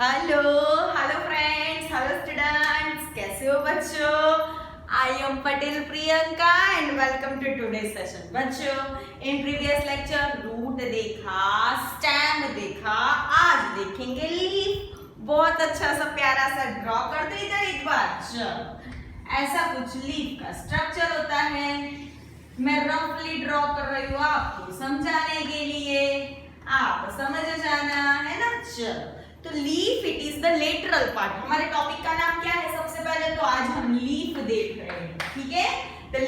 Hello hello friends, hello students, कैसे हो बच्चों? I am Patel Priyanka and welcome to today session. बच्चों, इन प्रीवियस लेक्चर रूट देखा, stem देखा, आज देखेंगे लीफ। बहुत अच्छा सा प्यारा सा ड्रॉ कर दो इधर एक बार। चलो, ऐसा कुछ लीफ का स्ट्रक्चर होता है। मैं रफली ड्रॉ कर रही हूँ आपको समझाने के लिए, आप समझ जाना है ना। चलो, तो leaf it is the lateral part. हमारे टॉपिक का नाम क्या है? सबसे पहले तो आज हम लीफ देख रहे हैं, ठीक है। The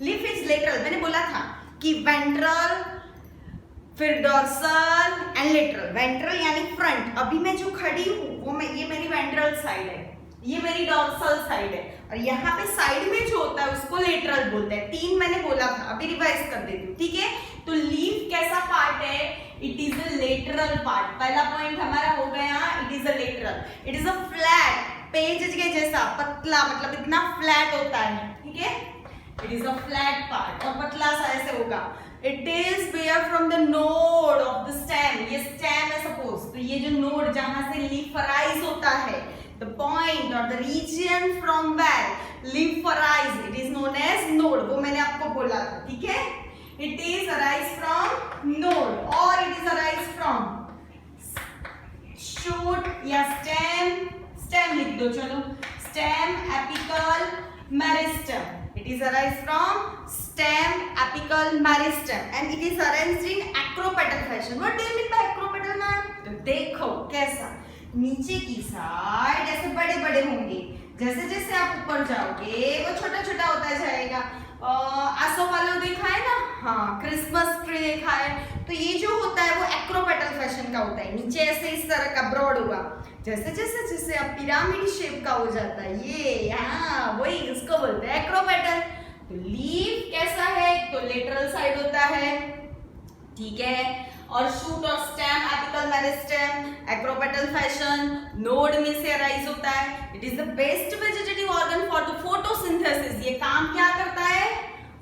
leaf is lateral. मैंने बोला था कि वेंट्रल, फिर डॉर्सल एंड लेटरल। वेंट्रल यानी फ्रंट। अभी मैं जो खड़ी हूँ वो ये मेरी वेंट्रल साइड है, ये मेरी डॉर्सल साइड है, और यहाँ पे साइड में जो होता है उसको लेटरल बोलते हैं। 3 मैंने बोला था, अभी रिवाइज कर देती हूँ, ठीक है। तो लीफ कैसा पार्ट है? It is a lateral part. पहला पॉइंट हमारा हो गया, it is a lateral. It is a flat, page के जैसा पतला, मतलब इतना फ्लैट होता है, ठीक है। It is a flat part और पतला सा ऐसे होगा। It is where from the node of the stem. ये स्टेम है सपोज, तो ये जो नोड जहां से लीफ अराइज होता है, the point or the region from where leaf arise, it is known as node। वो मैंने आपको बोला था, ठीक है। it is arise from node or it is arise from shoot या stem लिख दो। चलो, stem, apical, meristem। it is arise from stem, apical, meristem and it is arranged in acropetal fashion। what do you mean by acropetal ma'am? तो देखो कैसा, नीचे की side ऐसे बड़े बड़े होंगे, जैसे जैसे आप ऊपर जाओगे वो छोटा छोटा होता जाएगा। आसो वालों देखा है ना, हाँ, क्रिसमस ट्री देखा है। तो ये जो होता है वो एक्रोपेटल फैशन का होता है। नीचे ऐसे इस तरह का ब्रॉड होगा, जैसे जैसे जैसे अब पिरामिड शेप का हो जाता है ये, हाँ वही इसको बोलते हैं एक्रोपेटल। तो लीफ कैसा है? तो लेटरल साइड होता है, ठीक है। और शूट और stem, apical, meristem, acropetal fashion, node में से अराइज होता है। It is the best vegetative organ for the photosynthesis. ये काम क्या करता है?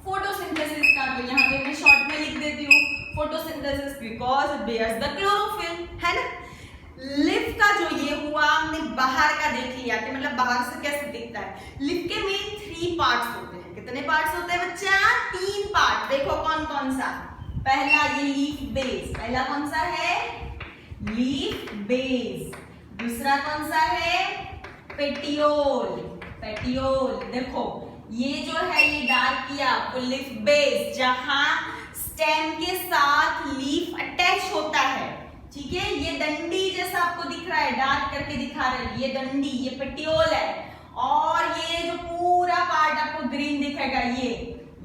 फोटोसिंथेसिस का। तो यहाँ पे मैं शॉर्ट में लिख देती हूँ photosynthesis because it bears the chlorophyll, है ना। लिफ का जो ये हुआ, हमने बाहर का देख लिया कि मतलब बाहर से कैसे दिखता है। लिफ के मेन 3 पार्ट्स होते हैं। कितने पार्ट्स होते हैं बच्चा? 3 पार्ट। देखो कौन कौन सा। पहला ये लीफ बेस, पहला कौन सा है? Leaf base. दूसरा कौन सा है? पेटियोल। पेटियोल देखो, ये जो है ये डार्क किया वो लीफ बेस, जहां स्टेम के साथ लीफ अटैच होता है, ठीक है। ये डंडी जैसा आपको दिख रहा है, डार्क करके दिखा रहे हैं, ये डंडी, ये पेटियोल है। और ये जो पूरा पार्ट आपको ग्रीन दिखेगा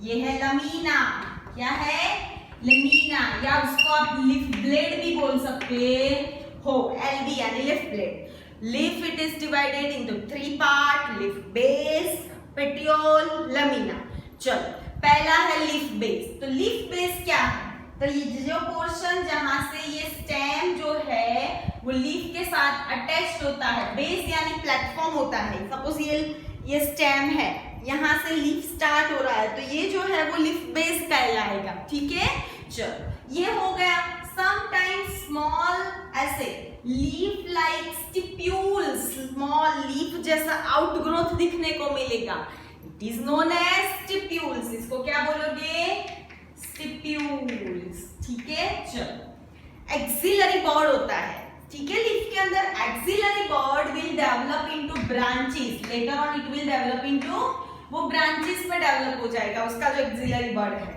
ये है लमीना। क्या है? लमीना, या उसको आप लीफ ब्लेड भी बोल सकते हो, एलबी यानी leaf blade. Leaf it is divided into 3 part, leaf base, petiole, lamina. चलो, पहला है लीफ बेस। तो लीफ बेस क्या है? तो ये जो पोर्शन जहां से ये स्टेम जो है वो लीफ के साथ अटैच्ड होता है, बेस यानी प्लेटफॉर्म होता है। सपोज ये स्टेम है, यहाँ से लीफ स्टार्ट हो रहा है, तो ये जो है वो लीफ बेस कहलाएगा, ठीक है। चलो, ये हो गया। समटाइम्स स्मॉल ऐसे leaf like stipules, small leaf जैसा आउटग्रोथ दिखने को मिलेगा। It is known as stipules. इसको क्या बोलोगे? स्टिप्यूल्स, ठीक है। चलो, एक्सिलरी बॉर्ड होता है, ठीक है। लीफ के अंदर axillary bud will develop into branches. Later on it will develop into, वो ब्रांचेस में डेवलप हो जाएगा उसका जो एक्सिलरी बॉर्ड है।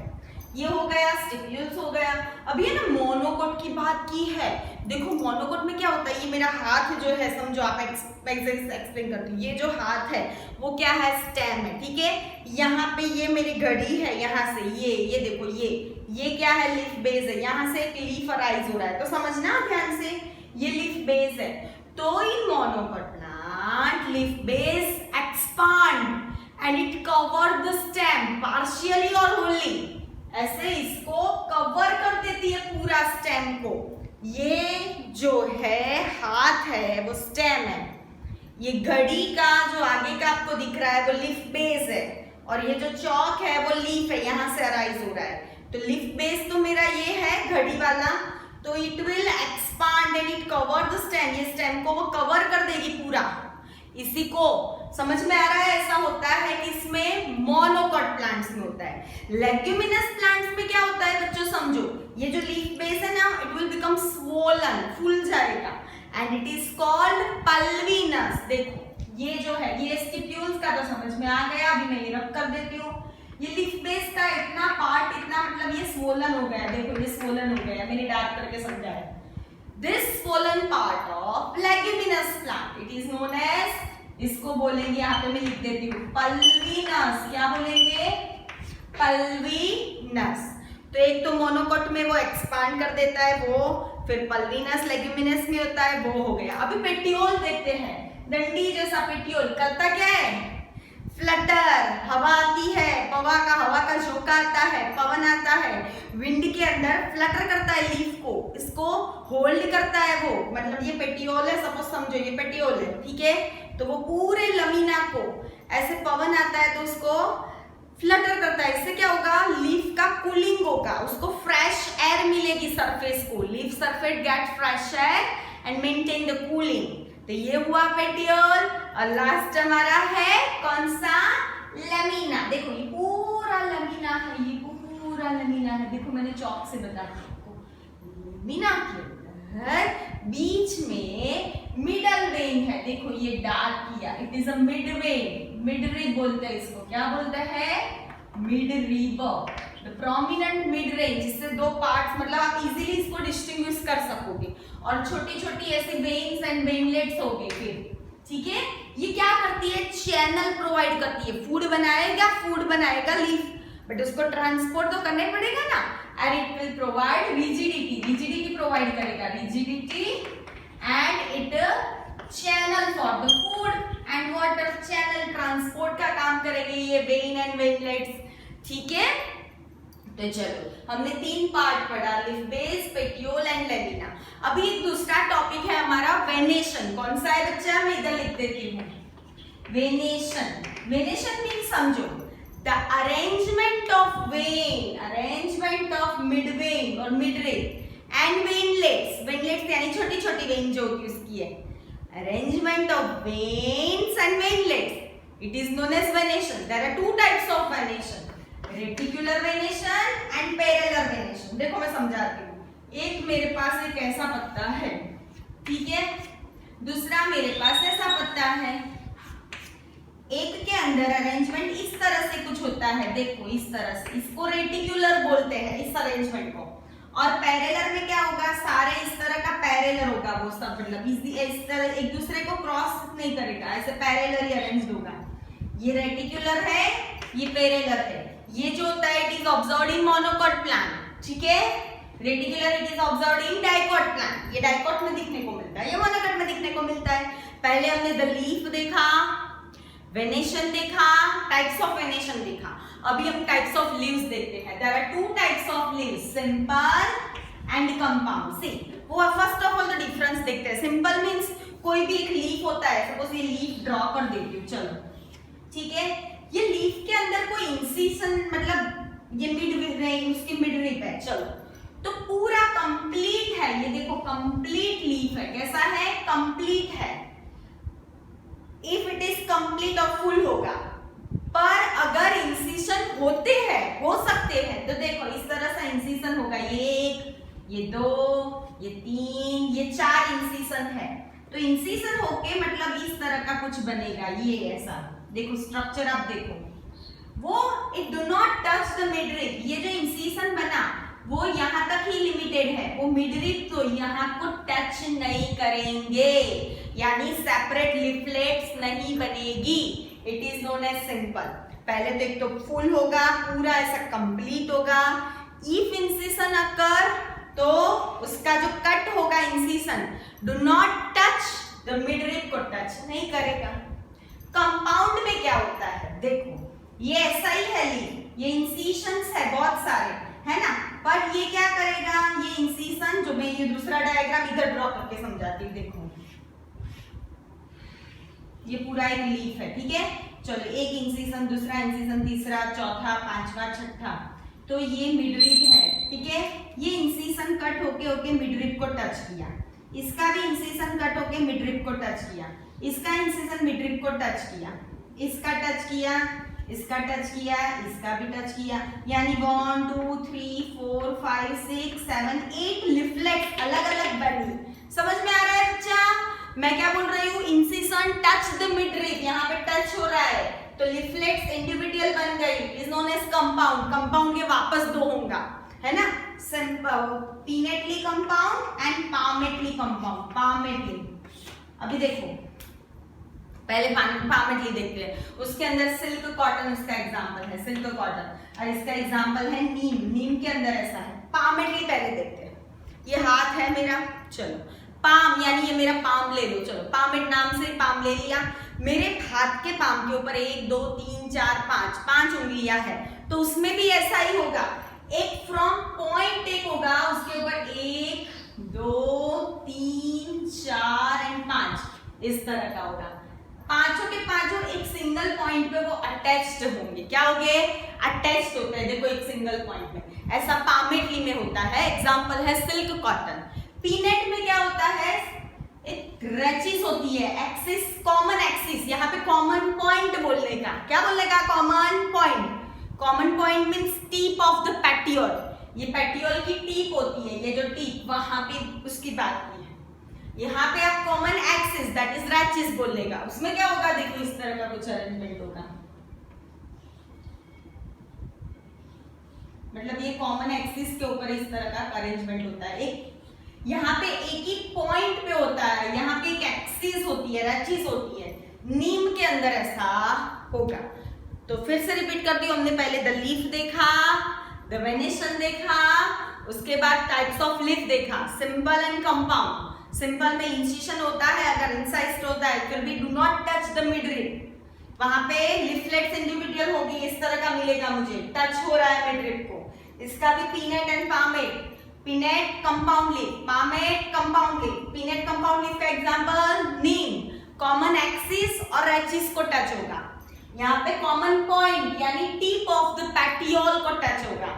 ये हो गया, स्टिप्यूल्स हो गया। अभी है ना मोनोकोट की बात की है। देखो मोनोकोट में क्या होता है, ये मेरा हाथ जो है, समझो आप एक्सप्लेन करती हूँ। ये जो हाथ है वो क्या है? स्टेम है, ठीक है। यहाँ पे ये मेरी घड़ी है, यहाँ से ये देखो ये क्या है? लीफ बेस है। यहाँ से एक लीफ अराइज हो रहा है, तो समझना ध्यान से, ये लीफ बेस है। तो इन monocot plant leaf base expand and it cover the stem partially और होली। ऐसे इसको कवर कर देती है पूरा स्टेम को। ये जो है हाथ है वो स्टेम है, ये घड़ी का जो आगे का आपको दिख रहा है वो लीफ बेस है, और ये जो चौक है वो लीफ है, यहाँ से अराइज हो रहा है। तो लीफ बेस तो मेरा ये है घड़ी वाला, तो it will expand and it cover the stem, ये स्टेम को वो कवर कर देगी पूरा। इसी को समझ में आ रहा है, ऐसा होता है कि इसमें मोनोकॉट प्लांट्स में होता है। लेग्यूमिनस प्लांट्स में क्या होता है बच्चों, समझो, ये जो लीफ बेस है ना, इट विल बिकम स्वोलन, फूल जाएगा, and it is called pulvinus. देखो ये जो है, ये स्टिप्यूल्स का तो समझ में आ गया, अभी मैं ये रब कर देती हूँ। ये लीफ बेस का इतना पार्ट, इतना मतलब ये स्वोलन हो गया, देखो ये स्वोलन हो गया, मैंने डार्क करके समझाया। This swollen part of leguminous plant, it is known as, इसको बोलेंगे, यहाँ पे मैं लिख देती हूँ, पल्विनस। क्या बोलेंगे? पल्विनस। तो एक तो मोनोकॉट में वो एक्सपांड कर देता है वो, फिर पल्विनस लेग्यूमिनस में होता है, वो हो गया। अभी पेटियोल देखते हैं, डंडी जैसा पेटियोल करता क्या है? फ्लटर, हवा आती है, हवा का झोंका आता है, पवन आता है, विंड के अंदर फ्लटर करता है लीफ को, इसको होल्ड करता है वो, मतलब ये पेटियोल है, सपोज समझो ये पेटियोल है, ठीक है, तो वो पूरे लमीना को ऐसे पवन आता है तो उसको फ्लटर करता है। इससे क्या होगा? लीफ का कूलिंग होगा, उसको फ्रेश एयर मिलेगी सरफेस को, leaf surface gate fresh air and maintain the cooling. तो ये हुआ पेटियोल, और लास्ट हमारा है कौन सा? लमीना। देखो ये पूरा लमीना है, ये पूरा लमीना है, देखो मैंने चौक से बता दिया आपको। लमीना के अंदर बीच में मिडल वेन है, देखो ये डार्क किया, it is a mid when, mid rib बोलते हैं इसको। क्या बोलते हैं? Mid rib, the prominent mid range, जिससे दो पार्ट्स, मतलब आप इजीली इसको डिस्टिंग्विश कर सकोगे, और छोटी छोटी ऐसी वेन्स एंड वेनलेट्स हो गए फिर, ठीक है। ये क्या करती है? चैनल प्रोवाइड करती है, फूड बनाएगा लीफ, बट उसको ट्रांसपोर्ट तो करना पड़ेगा ना, and it will provide rigidity provide करेगा, rigidity and it channel for the food and water, channel transport का काम करेंगे ये वेन एंड वेनलेट्स, ठीक है। तो चलो हमने 3 पार्ट पढ़ा, leaf base, petiole and lamina. अभी एक दूसरा टॉपिक है हमारा वेनेशन। कौन सा है बच्चा? मैं इधर लिख देती हूँ, वेनेशन। वेनेशन मीन्स समझो, the arrangement of vein, arrangement of mid vein और mid rib and veinlets, veinlets यानी छोटी छोटी वेन जो होती है उसकी है, arrangement of veins and veinlets, it is known as venation. There are 2 types of venation, reticulate venation and parallel venation. देखो मैं समझाती हूँ, एक मेरे पास एक ऐसा पत्ता है, ठीक है, दूसरा मेरे पास ऐसा पत्ता है, एक के अंदर अरेंजमेंट इस तरह से कुछ होता है, देखो इस तरह से, इसको रेटिकुलर बोलते हैं इस अरेंजमेंट को, और पैरेलल में क्या होगा? सारे इस तरह का पैरेलल होगा वो सब, मतलब इस तरह एक दूसरे को क्रॉस नहीं करेगा, ऐसे पैरेलल ही अरेंज्ड होगा। ये रेटिकुलर है, ये पैरेलल है। ये जो होता है it is observed in monocot plant, ठीक है। Reticular it is observed in dicot plant, ये डाइकॉट में दिखने को मिलता है, ये मोनोकॉट में दिखने को मिलता है। पहले हमने द लीफ देखा, वेनेशन देखा, टाइप्स ऑफ वेनेशन देखा, अभी हम टाइप्स ऑफ लीव्स देखते हैं। There are 2 types of leaves, simple and compound. See वो first of all the difference देखते हैं। सिंपल मींस कोई भी एक लीफ होता है, सपोज ये लीफ ड्रॉ कर देती हूँ, चलो ठीक है, ये लीफ के अंदर कोई इंसिशन, मतलब ये मिड रिब, उसकी मिड रिब है, चलो तो पूरा कंप्लीट है, ये देखो कंप्लीट लीफ है, कैसा है? कंप्लीट है। इफ इट इज कंप्लीट और फुल होगा, पर अगर इंसिशन होते हैं, हो सकते हैं, तो देखो इस तरह से इंसिशन होगा, ये 1, ये 2, ये 3, ये 4 इंसिशन है। तो इंसिशन होके मतलब इस तरह का कुछ बनेगा, ये ऐसा देखो स्ट्रक्चर आप देखो, वो it do not touch the mid rib, ये जो इंसिशन बना वो यहाँ तक ही लिमिटेड है, वो मिड रिब तो यहाँ को टच नहीं करेंगे, यानी सेपरेट लीफलेट्स नहीं बनेगी। It is known as simple. पहले तो एक तो फुल होगा, पूरा ऐसा कंप्लीट होगा। इफ इंसिशन अकर, तो उसका जो कट होगा incision do not touch the mid rib, को टच नहीं करेगा। कंपाउंड में क्या होता है? देखो ये ऐसा ही है लीफ, ये इंसिशंस है बहुत सारे, है ना, पर ये क्या करेगा? ये इंसिशन जो, मैं ये दूसरा डायग्राम इधर ड्रॉ करके समझाती हूँ, देखो ये पूरा एक लीफ है, ठीक है, चलो एक इंसिशन, दूसरा इंसिशन, तीसरा, चौथा, पांचवा, छठा, तो ये मिड रिब है, ठीक है, ये इंसिशन कट होके होके मिड रिब को टच किया, इसका भी इंसिजन कट होके मिडरिप को टच किया, इसका इंसिजन मिडरिप को टच किया, इसका टच किया, इसका टच किया, इसका भी टच किया, यानी 1 2 3 4 5 6 7 8 लिफलेट्स अलग अलग बनी। समझ में आ रहा है बच्चा? मैं क्या बोल रही हूँ, इंसिजन टच द मिडरिप, यहाँ पे टच हो रहा है तो लिफलेट्स इंडिविजुअल बन गई, is known as compound. Compound के वापस दो होगा, है ना, pinnately compound and palmately compound. Palmately, अभी देखो पहले पामेटली देखते हैं, उसके अंदर सिल्क कॉटन उसका एग्जांपल है, सिल्क कॉटन, और इसका एग्जांपल है नीम, नीम के अंदर ऐसा है। पामेटली पहले देखते हैं, ये हाथ है मेरा, चलो पाम यानी ये मेरा पाम ले लो, चलो पामेट नाम से पाम ले लिया। मेरे हाथ के पाम के ऊपर 1 2 3 4 5 उंगलियां है, तो उसमें भी ऐसा ही होगा, एक फ्रॉम पॉइंट एक होगा, उसके ऊपर 1 2 3 4 एंड 5 इस तरह का होगा। पांचों के पांचों एक सिंगल पॉइंट पे वो अटैच्ड होंगे। क्या होंगे? अटैच्ड होते हैं, देखो एक सिंगल पॉइंट में। ऐसा पामेटली में होता है, एग्जांपल है सिल्क कॉटन। पीनेट में क्या होता है, एक रचिस होती है, एक्सिस, कॉमन एक्सिस, यहाँ पे कॉमन पॉइंट बोलने का, क्या बोलने का, common point. Common point means tip of the petiole, ये पेटियोल की टीप होती है, ये जो टीप वहां पे उसकी बात की है। यहाँ पे आप कॉमन एक्सिस दैट इज रचिस बोलेगा, उसमें क्या होगा, देखो इस तरह का कुछ अरेंजमेंट होगा, मतलब ये कॉमन एक्सिस के ऊपर इस तरह का अरेंजमेंट होता है। एक यहाँ पे एक ही पॉइंट पे होता है, यहाँ पे एक एक्सिस होती है, रचिस होती है, नीम के अंदर ऐसा होगा। तो फिर से रिपीट करती हूँ, हमने पहले द लीफ देखा, द वेनेशन देखा, उसके बाद टाइप्स ऑफ लीफ देखा, सिंपल एंड कंपाउंड। सिंपल में इंसिशन होता है, अगर इंसाइज्ड होता है फिर भी do not touch the midrib, वहां पे लिफलेट्स इंडिविजुअल होगी, इस तरह का मिलेगा मुझे, टच हो रहा है मिडरिप को। इसका भी pennant and palmate, pennant compound leaf, palmate compound leaf. Pennant compound leaf का एग्जांपल नीम, कॉमन एक्सिस और रचिस को टच होगा, यहाँ पे कॉमन पॉइंट यानी टिप ऑफ द पेटियोल को टच होगा,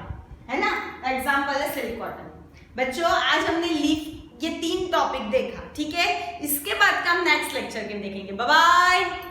है ना, एग्जांपल है सिल्क कॉटन। बच्चों आज हमने लीफ ये 3 टॉपिक देखा, ठीक है, इसके बाद का हम नेक्स्ट लेक्चर के देखेंगे। Bye bye.